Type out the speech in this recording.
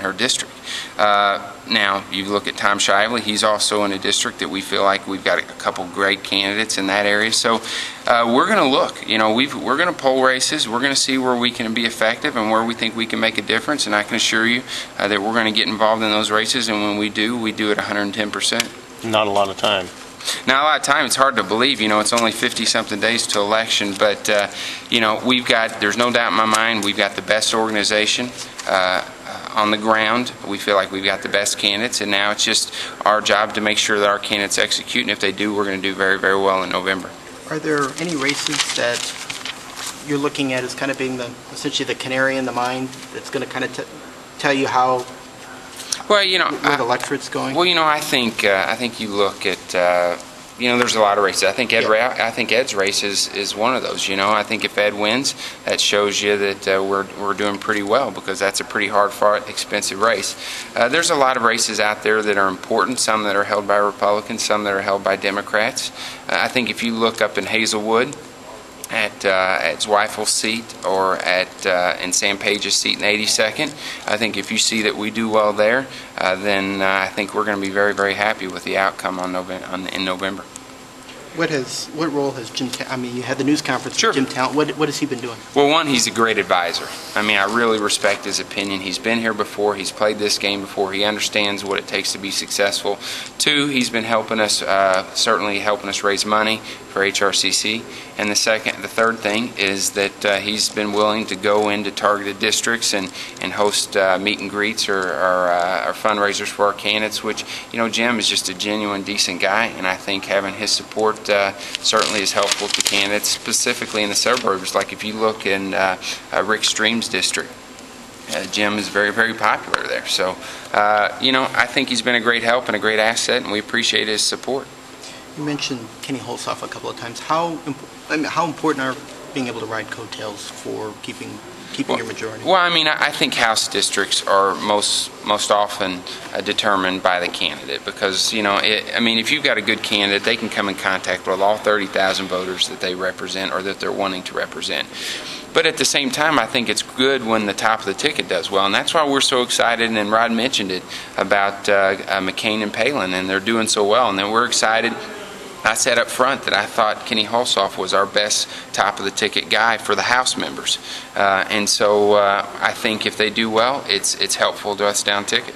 her district. Now, you look at Tom Shively, he's also in a district that we feel like we've got a couple great candidates in that area. So we're going to look. You know, we're going to poll races. We're going to see where we can be effective and where we think we can make a difference. And I can assure you that we're going to get involved in those races. And when we do it 110%. Not a lot of time. Not a lot of time. It's hard to believe. You know, it's only 50-something days to election, but you know, there's no doubt in my mind, we've got the best organization on the ground. We feel like we've got the best candidates, and now it's just our job to make sure that our candidates execute, and if they do, we're going to do very, very well in November. Are there any races that you're looking at as kind of being essentially the canary in the mine that's going to kind of tell you how Well, you know, where the electorate's going? Well, you know, I think you look at you know, there's a lot of races. I think Ed's race is one of those. You know, I think if Ed wins, that shows you that we're doing pretty well, because that's a pretty hard-fought, expensive race. There's a lot of races out there that are important. Some that are held by Republicans, some that are held by Democrats. I think if you look up in Hazelwood at Zweifels' seat, or in Sam Page's seat in 82nd, I think if you see that we do well there, then I think we're going to be very, very happy with the outcome in November. What role has Jim? I mean, you had the news conference. Sure. With Jim Talent. What has he been doing? Well, one, he's a great advisor. I mean, I really respect his opinion. He's been here before. He's played this game before. He understands what it takes to be successful. Two, he's been helping us, certainly helping us raise money for HRCC. And the third thing is that he's been willing to go into targeted districts and host meet and greets or fundraisers for our candidates, which, you know, Jim is just a genuine, decent guy, and I think having his support certainly is helpful to candidates, specifically in the suburbs. Like if you look in Rick Stream's district, Jim is very, very popular there. So, you know, I think he's been a great help and a great asset, and we appreciate his support. You mentioned Kenny Holsoff a couple of times. How important are being able to ride coattails for keeping your majority? Well, I mean, I think House districts are most often determined by the candidate, because, you know, I mean, if you've got a good candidate, they can come in contact with all 30,000 voters that they represent or that they're wanting to represent. But at the same time, I think it's good when the top of the ticket does well, and that's why we're so excited, and Rod mentioned it, about McCain and Palin, and they're doing so well, and then we're excited. I said up front that I thought Kenny Holsoff was our best top-of-the-ticket guy for the House members. And so I think if they do well, it's helpful to us down ticket.